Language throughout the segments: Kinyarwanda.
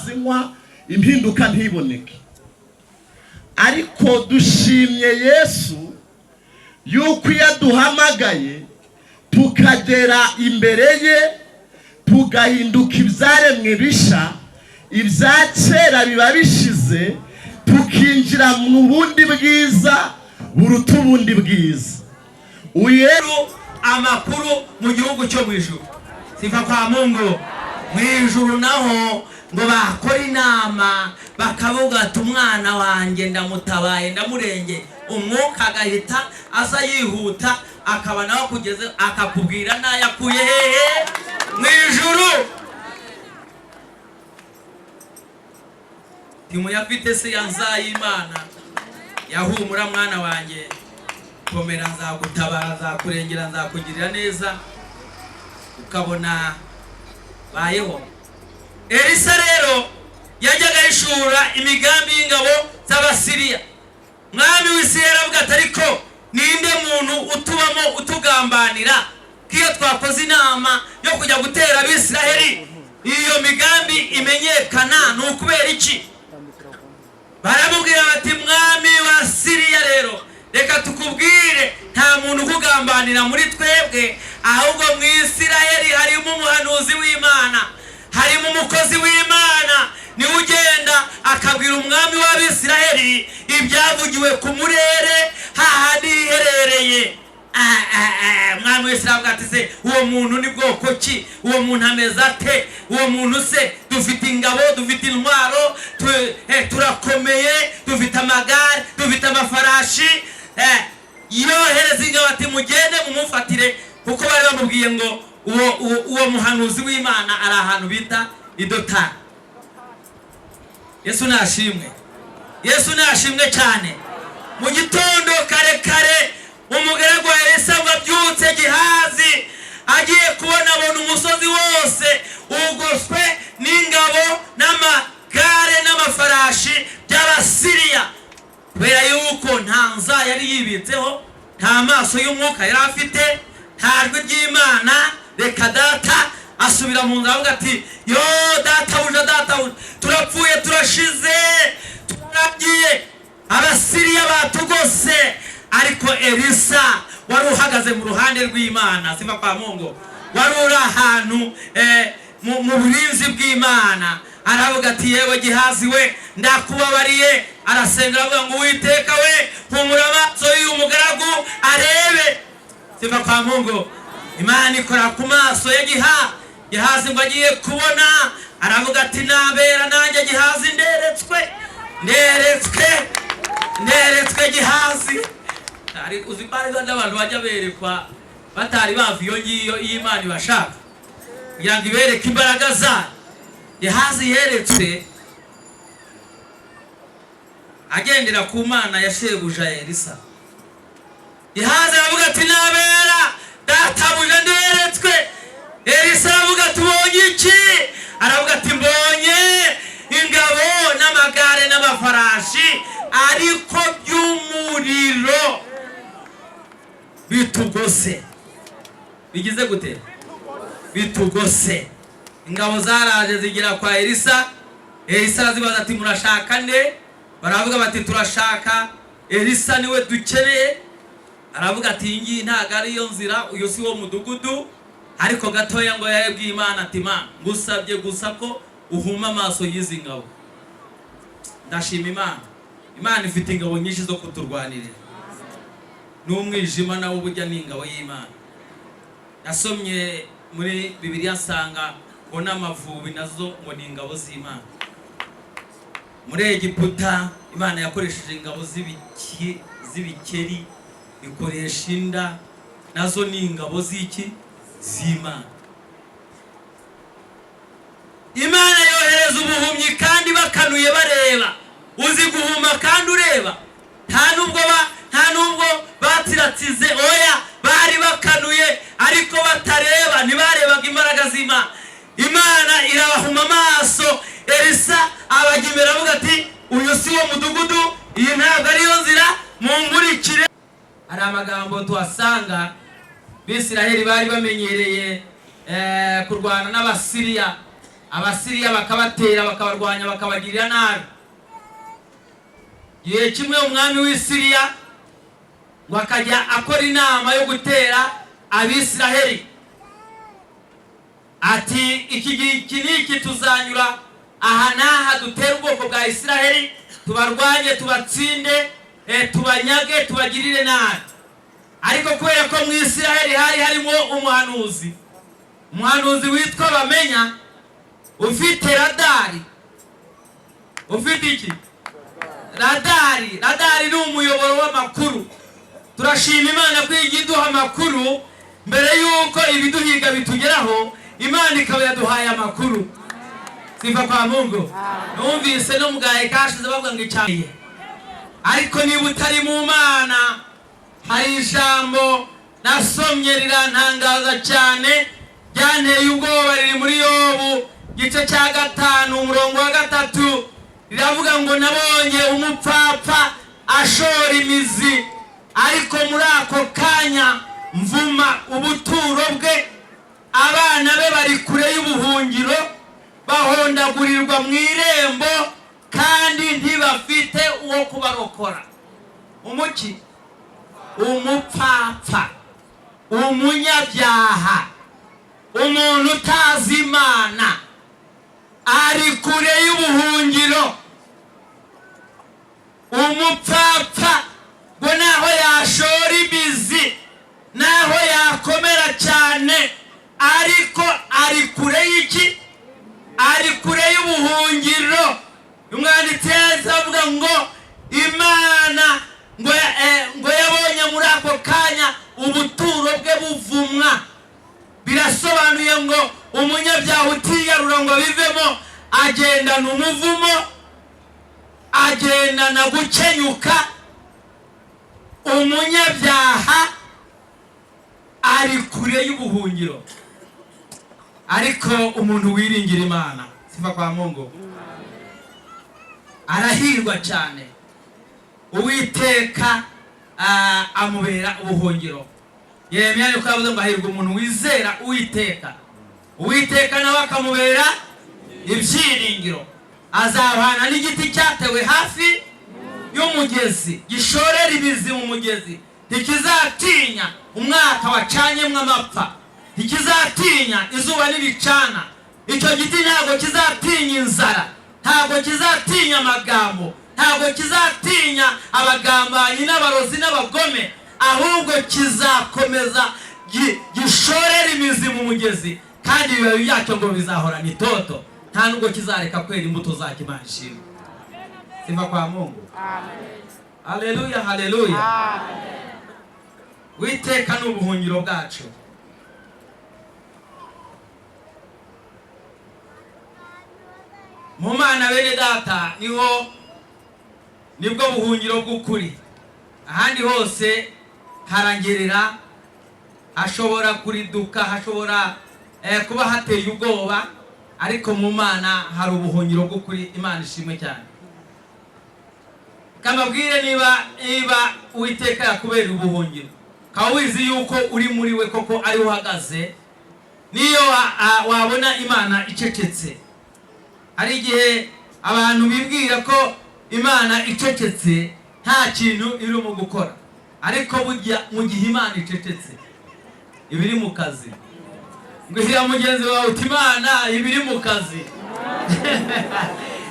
amazi nywa impinduka ntiboneke. Ariko dushimye Yesu yuko yaduhamagaye tukagera imbere ye tugahinduka ibyaremwe bisha, ibya kera biba bishize, tukinjira mu bundi bwiza buruta ubundi bwiza. Uyeru amakuru mu gihugu cyo mu ijuru. Sifa kwa Mungu. Mu ijuru naho ngo bakora inama bakavuga ati umwana wanjye ndamutabaye ndamurenge, umwuka agahita aza yihuta akaba nawe kugeza akakubwira nayakuye hehe mu ijuru. Timuyafite se yanzaye Imana yahumura mwana wanjye, komera nzagutabara nzakurengera nzakugirira neza ukabona bayeho. Elisa rero yajyaga yishura imigambi y'ingabo z'Abasiriya. Mwami w'Isirayeli avuga ati ariko ninde muntu utubamo utugambanira kiyo twakoze inama yo kujya gutera Abisirayeli iyo migambi imenyekana ni ukubera iki? Baramubwira bati mwami wa Siriya rero reka tukubwire nta muntu kugambanira muri twebwe, ahubwo mu Isirayeli harimo umuhanuzi w'Imana, harimo umukozi w'Imana, ni ugenda akabwira umwami w'Abisirayeli ibyavugiwe ku murere hahandi iherereye. Mwami w'Isirayeli ati se uwo muntu ni bwoko ki? Uwo muntu ameze ate? Uwo muntu se dufite ingabo, dufite intwaro, turakomeye, dufite amagare, dufite amafarashi. Yohereza ingabo ati mugende mumufatire, kuko bari bamubwiye ngo uwo muhanuzi w'Imana ari ahantu bita i Dotani. Yesu nashimwe. Yesu nashimwe cyane. Mu gitondo kare kare umugaragu wa Elisa wabyutse Gihazi agiye kubona umusozi wose ugoswe n'ingabo n'amagare n'amafarashi by'Abasiriya, kubera yuko nta nza yari yibitseho, nta maso y'umwuka yari afite, nta jwi ry'Imana. Reka data asubira mu nzu avuga ati yo databuja databuja turapfuye turashize turagiye Abasiriya batugose. Ariko Elisa wari uhagaze mu ruhande rw'Imana, sifa kwa Mungu, wari uri ahantu mu burinzi bw'Imana. Aravuga ati yewe Gihazi we ndakubabariye. Arasenga avuga ngo Uwiteka we humura amaso y'umugaragu arebe. Sifa kwa Mungu. Imana ikora ku maso ya Gihazi ngo agiye kubona. Aravuga ati nabera nanjye Gihazi nderetswe Gihazi. Ari uzibari z'abantu bajya berekwa batari bavi yo ngiyo y'Imana ibashaka kugira ngo ibereke imbaraga zayo. Gihazi yeretswe agendera ku Mana ya shebuja Elisa. Gihazi aravuga ati nabera databuja nderetswe. Elisa aravuga ati ubonye iki? Aravuga ati mbonye ingabo n'amagare n'amafarashi ariko by'umuriro bitugose. Bigize gute? Bitugose. Ingabo zaraje zigira kwa Elisa. Elisa arazibaza ati murashaka nde? Baravuga bati turashaka Elisa niwe dukeneye. Aravuga ati ingi ntago ari yo nzira, uyo si wo mudugudu. Ariko gatoya ngo yabwiye Imana ati Mana ngusabye gusa ko uhuma amaso y'izi ngabo. Ndashima Imana. Imana ifite ingabo nyinshi zo kuturwanirira. N'umwijima nawo ubujya n'ingabo y'Imana. Nasomye muri Bibiliya nsanga ngo n'amavubi nazo ngo ni ingabo z'Imana. Muri Egiputa Imana yakoresheje ingabo z'ibikeri, ikoresha inda, nazo ni ingabo z'Imana. Imana yohereza ubuhumyi kandi bakanuye bareba. Uzi guhuma kandi ureba. Nta nubwo batiratize, oya bari bakanuye ariko batareba, ntibarebaga imbaraga z'Imana. Imana irabahuma amaso. Elisa abagimera avuga ati uyu si wo mudugudu, iyi ntabwo ari yo nzira, munkurikire. Ari amagambo tuhasanga Bisirayeli bari bamenyereye kurwana n'Abasiriya. Abasiriya bakabatera bakabarwanya bakabagirira nabi. Gihe kimwe umwami w'Isiriya wakajya akora inama yo gutera Abisiraheli, ati iki tuzanyura aha n'aha dutera ubwoko bwa Isiraheli, tubarwanye tubatsinde, tubanyage tubagirire nabi. Ariko kubera ko mu Isiraheli hari harimo umuhanuzi witwa Bamenya, ufite radari. Ufite iki? Radari ni umuyoboro w'amakuru. Turashima Imana ko igiduha amakuru mbere yuko ibiduhiga bitugeraho. Imana ikaba yaduhaye amakuru. Sifa kwa Mungu. Numvise no mugahe kashize bavuga ngo icyaye. Ariko niba utari mu Mana, hari ijambo nasomye rirantangaza cyane, ryanteye ubwoba, riri muri Yobu gice cya 5 umurongo wa 3. Riravuga ngo nabonye umupfapfa ashora imizi, ariko muri ako kanya mvuma ubuturo bwe. Abana be bari kure y'ubuhungiro, bahondagurirwa mu irembo, kandi ntibafite uwo kubarokora. Umuki? Umupfapfa, umunyabyaha, umuntu utazi Imana, ari kure y'ubuhungiro. Umupfapfa ngo naho yashora imizi, naho yakomera cyane, ariko ari kure y'iki? Ari kure y'ubuhungiro. Umwanditsi yavuga ngo Imana ngo yabonye muri ako kanya ubuturo bwe buvumwa. Birasobanuye ngo umunyabyaha utiyarura ngo bivemo, agendana umuvumo, agendana gukenyuka. Umunyabyaha ari kure y'ubuhungiro. Ariko umuntu wiringira Imana, sifa kwa Mungu, arahirwa cyane. Uwiteka amubera ubuhungiro. Yeremiya yuko yavuze ngo ahirwa umuntu wizera Uwiteka. Uwiteka nawe akamubera ibyiringiro. Azahana n'igiti cyatewe hafi y'umugezi, gishorera ibizi mu mugezi. Ntikizatinya umwaka wacanyemwe amapfa, ntikizatinya izuba n'ibicana. Icyo giti ntabwo kizatinya inzara, ntabwo kizatinya amagambo, ntabwo kizatinya abagambanyi n'abarozi n'abagome, ahubwo kizakomeza gishorera imizi mu mugezi, kandi ibibabi byacyo ngo bizahorana itoto, nta nubwo kizareka kwera imbuto zacyo. Imana ishimwe. Sifa kwa Mungu. Amen. Haleluya, haleluya. Amen. Uwiteka ni ubuhungiro bwacu. Mu Mana bene data nibwo buhungiro bw'ukuri. Ahandi hose harangerera, hashobora kuriduka, hashobora kuba hateye ubwoba, ariko mu Mana hari ubuhungiro bw'ukuri. Imana ishimwe cyane. Kamabwire niba Uwiteka yakubera ubuhungiro, kawizi yuko uri muri we koko ari uhagaze. Niyo wabona Imana icecetse. Hari igihe abantu bibwira ko Imana icecetse nta kintu irimo gukora, ariko burya mu gihe Imana icecetse ibiri mu kazi. Ngwihira mugenzi wawe uti Imana ibiri mu kazi.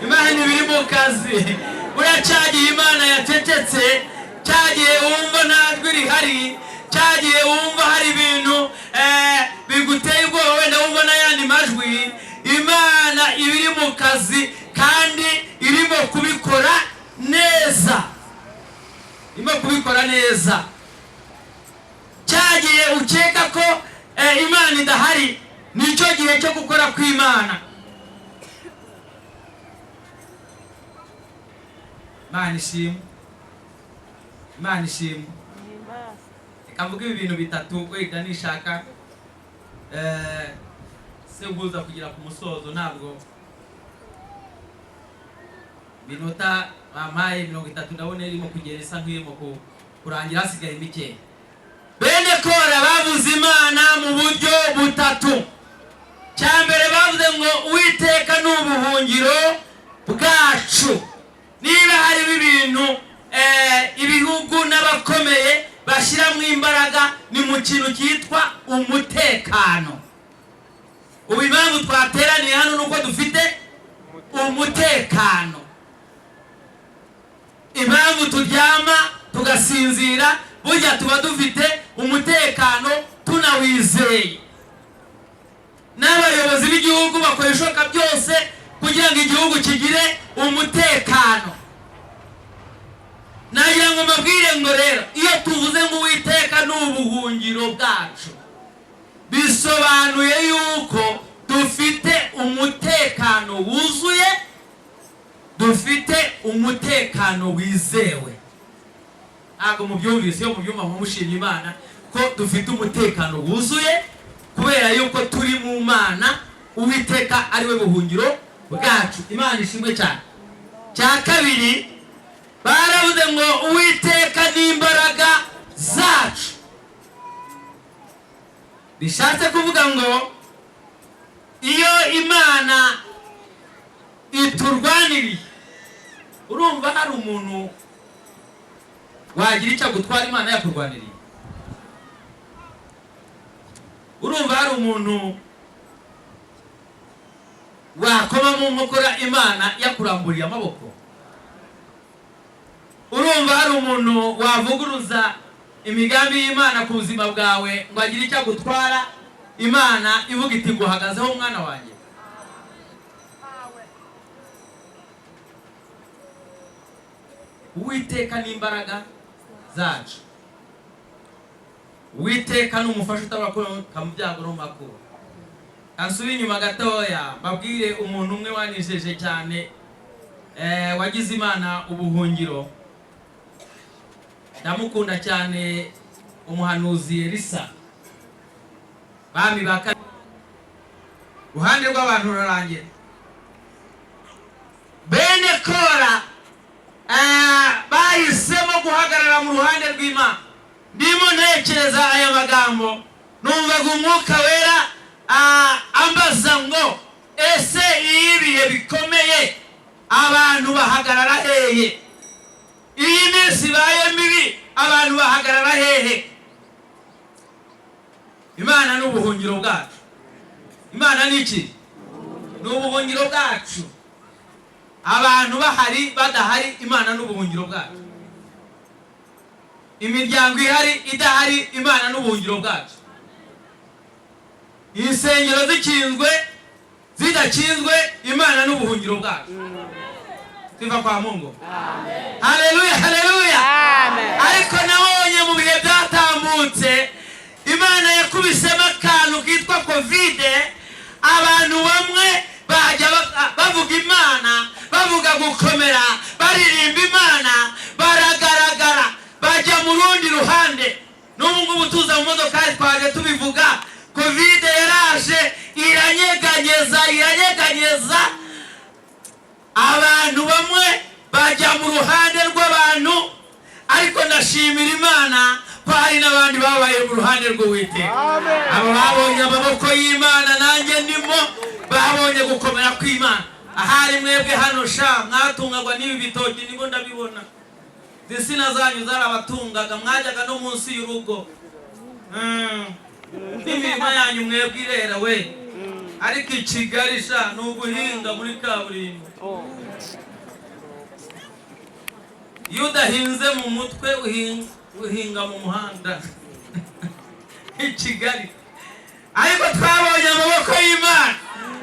Imana ibiri mu kazi. Uracyagiye Imana yacecetse, cyagiye wumva nta jwi rihari, cyagiye wumva hari ibintu biguteye ubwoba, wenda wumva n'ayandi majwi. Imana ibiri mu kazi kandi irimo kubikora neza. Irimo kubikora neza. Cyagiye ukeka ko Imana idahari, nicyo gihe cyo gukora kw'Imana. Imana ishimwe. Imana ishimwe. Kamvuga ibi bintu bitatu wenda nishaka se guza kugira ku musozo. Ntabwo minota bampaye 30 ndabona irimo kugera isa nk'irimo kurangira, hasigaye mike. Bene Kora bavuze Imana mu buryo butatu. cyambere bavuze ngo Uwiteka n'ubuhungiro bwacu. Niba hari ibintu ibihugu n'abakomeye bashyiramo imbaraga ni mu kintu cyitwa umutekano. Ubu impamvu twateraniye hano nuko dufite umutekano. Impamvu turyama tugasinzira burya tuba dufite umutekano tunawizeye. N'abayobozi b'igihugu bakora ibishoboka byose kugira ngo igihugu kigire umutekano. Nagira ngo mbabwire ngo rero iyo tuvuze ngo Uwiteka n'ubuhungiro bwacu bisobanuye yuko dufite umutekano wuzuye, dufite umutekano wizewe. Ntabwo mubyumvise, iyo mubyumva mushimye Imana ko dufite umutekano wuzuye kubera yuko turi mu Mana. Uwiteka ari we buhungiro bwacu. Imana ishimwe cyane. Cya kabiri baravuze ngo Uwiteka n'imbaraga zacu. Bishatse kuvuga ngo iyo Imana iturwaniriye, urumva hari umuntu wagira icyo gutwara Imana yakurwaniriye? Urumva hari umuntu wakoma mu nkokora Imana yakuramburiye amaboko? Urumva hari umuntu wavuguruza imigambi y'Imana ku buzima bwawe ngo agire icyo gutwara Imana ivuga iti ngo uhagazeho umwana wanjye? Uwiteka n'imbaraga zacu. Uwiteka n'umufasha utabakora mu byago no mu makuba. Ansubira inyuma gatoya babwire umuntu umwe wanijeje cyane wagize Imana ubuhungiro. Ndamukunda cyane, umuhanuzi Elisa. Bami baka ruhande rw'abantu rurangira. Bene Kora bahisemo guhagarara mu ruhande rw'Imana. Ndimo ntekereza aya magambo numvaga Umwuka Wera ambaza ngo ese ibihe bikomeye abantu bahagarara hehe? Iyi minsi baye mibi abantu bahagarara hehe? Imana n'ubuhungiro bwacu. Imana ni iki? N'ubuhungiro bwacu. Abantu bahari badahari, Imana n'ubuhungiro bwacu. Imiryango ihari idahari, Imana n'ubuhungiro bwacu. Insengero zikinzwe zidakinzwe, Imana n'ubuhungiro bwacu. Sifa kwa Mungu. Amen. Haleluya, haleluya. Amen. Ariko nabonye mu bihe byatambutse Imana yakubisemo akantu kitwa Covid. Abantu bamwe bajya bavuga Imana, bavuga gukomera, baririmba Imana, baragaragara bajya mu rundi ruhande. N'ubu ngubu tuza mu modoka twaje tubivuga, Covid yaraje iranyeganyeza abantu bamwe bajya mu ruhande rw'abantu. Ariko ndashimira Imana ko hari n'abandi babaye mu ruhande rw'Uwiteka. Abo babonye amaboko y'Imana, nanjye ndimo, babonye gukomera kw'Imana. Ahari mwebwe hano sha mwatungagwa n'ibi bitoki, nibo ndabibona. Insina zanyu zarabatungaga, mwajyaga no munsi y'urugo. N'imirima yanyu mwebwe irera we. Ariko i Kigali sha n'uguhinga muri kaburimbo. Iyo udahinze mu mutwe uhinga mu muhanda. I Kigali. Ariko twabonye amaboko y'Imana.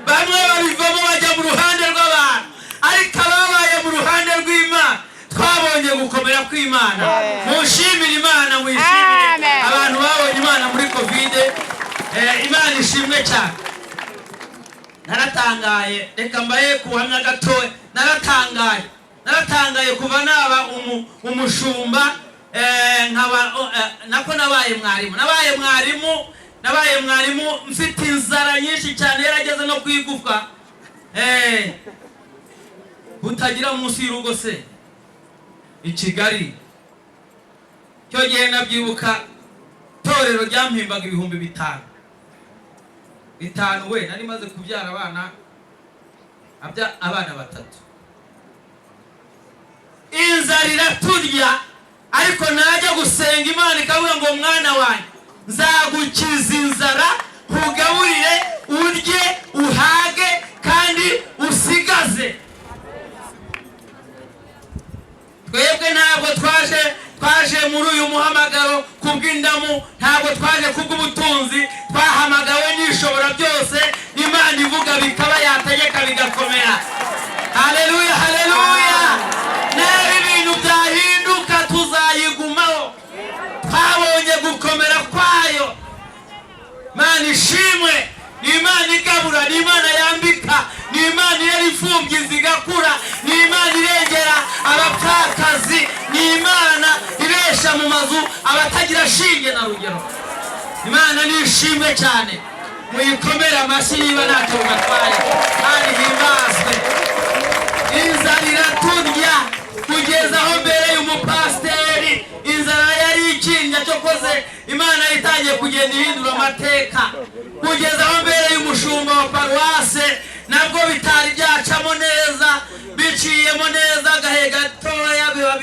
Bamwe babivamo bajya mu ruhande rw'abantu, ariko ababaye mu ruhande rw'Imana twabonye gukomera kw'Imana. Mushimire Imana, mwishimire abantu babonye Imana muri Covid. Imana ishimwe cyane. Naratangaye, reka mbaye kuhamya gatoya. Naratangaye kuva naba umushumba nako nabaye mwarimu mfite inzara nyinshi cyane, yarageze no kwigufa butagira munsi y'urugo se i Kigali. Cyo gihe nabyibuka torero ryampimbaga 5,000. bitanu we nari maze kubyara abana batatu. Inzara iraturya, ariko najya gusenga Imana ikavuga ngo mwana wanjye nzagukiza inzara, ugaburire, urye, uhage kandi usigaze. Twebwe ntabwo twaje muri uyu muhamagaro kubw'indamu, ntabwo twaje kubw'ubutunzi, twahamagawe n'ishobora byose. Imana ivuga bikaba, yategeka bigakomera. Haleluya, haleluya. Naho ibintu byahinduka tuzayigumaho, twabonye gukomera kwayo. Imana ishimwe. Ni Imana igabura, ni Imana yambika, ni Imana irera imfubyi zigakura, ni Imana irengera abapfakazi, ni Imana ibesha mu mazu abatagira shinge na rugero. Imana ni ishimwe cyane. Muyikomere amashyi niba ntacyo batwaye, kandi himbazwe. Inzara iraturya kugeza aho mbere y'umupasiteri inzara yari ikinya cyokoze Imana itangiye kugenda ihindura amateka, kugeza aho mbere y'umushumba wa paruwase nabwo bitari byacamo neza, biciyemo neza agahe gatoya biba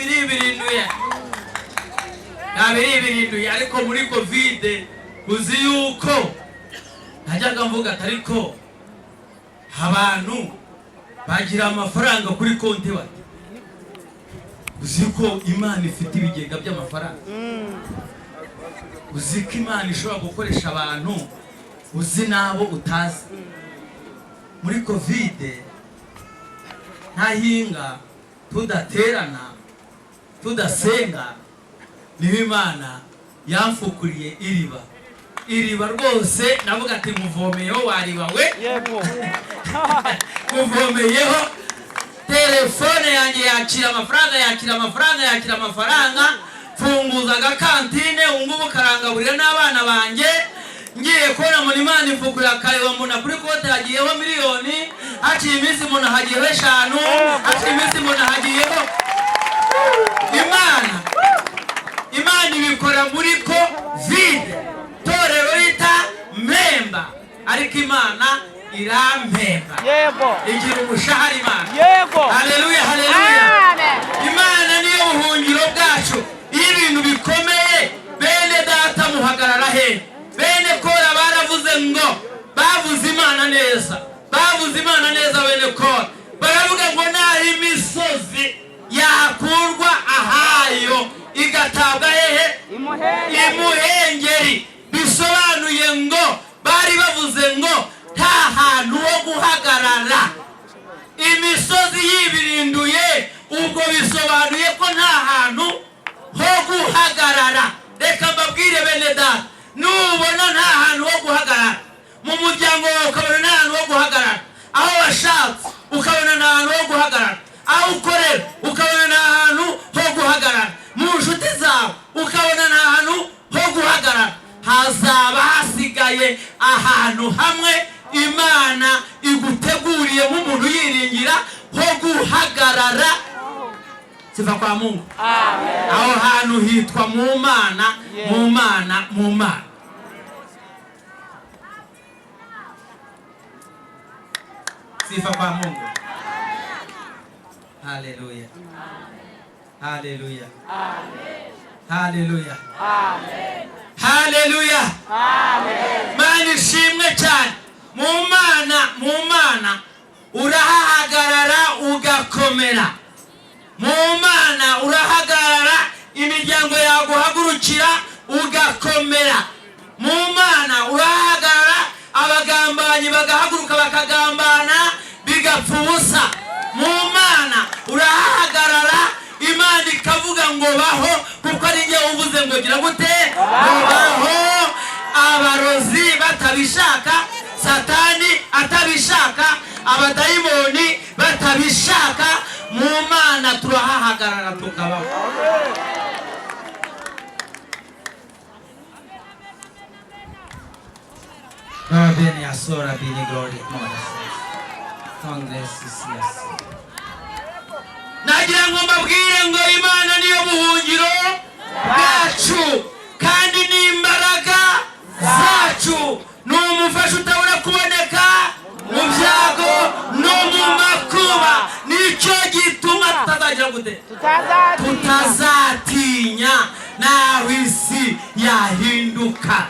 birinduye. Ariko muri Covid uzi yuko najyaga mvuga atariko abantu bagira amafaranga kuri konti bati, uzi ko Imana ifite ibigega by'amafaranga, uzi ko Imana ishobora gukoresha abantu uzi nabo utazi. Muri Covid ntahinga tudaterana tudasenga, niho Imana yamfukuriye iriba rwose. Navuga ati muvomeyeho wariba we, muvomeyeho. Telefone yanjye yakira amafaranga, funguza agakantine, ungubu karangaburira n'abana banjye. Ngiye kubona muri Imana imfukura akareba mbona kuri konti hagiyeho miliyoni, haciye iminsi mbona hagiyeho 5, haciye iminsi mbona hagiyeho. Imana ibikora muri Covid. Torero rita mpemba, ariko Imana irampemba. Igira umushahara Imana. Haleluya, haleluya. Imana niyo buhungiro bwacu. Iyo ibintu bikomeye, bene data muhagarara he? Bene Kora baravuze ngo bavuze Imana neza, bene Kora baravuga ngo naho imisozi yakurwa ahayo igatabwa hehe? Imuhengeri. Bisobanuye ngo bari bavuze ngo nta hantu ho guhagarara. Imisozi yibirinduye, ubwo bisobanuye ko nta hantu ho guhagarara. Reka mbabwire bene data, nubona nta hantu ho guhagarara mu muryango wawe, ukabona nta hantu ho guhagarara, aho washatse ukabona nta hantu ho guhagarara, aho ukorera ukabona nta hantu ho guhagarara, mu nshuti zawe ukabona nta hantu ho guhagarara, hazaba hasigaye ahantu hamwe Imana iguteguriye nk'umuntu yiringira ho guhagarara. Sifa kwa Mungu. Amen. Aho hantu hitwa mu Mana. Sifa kwa Mungu. Haleluya. Haleluya. Haleluya. Haleluya. Mana ishimwe cyane. Mu Mana urahagarara ugakomera. Mu Mana urahagarara, imiryango yaguhagurukira ugakomera. Mu Mana urahagarara, abagambanyi bagahaguruka bakagambana bigapfa ubusa. Mu Mana urahagarara, Imana ikavuga ngo baho, kuko ari njye uvuze ngo gira gute? Baho. Abarozi batabishaka, Satani atabishaka, abadayimoni batabishaka, mu Mana turahahagarara tukabaho. Bene asora bini glory. Nagira ngo mbabwire ngo Imana niyo buhungiro bwacu kandi n'imbaraga zacu, n'umufasha utabura kuba gituma tutazagira gute tutazatinya naho isi yahinduka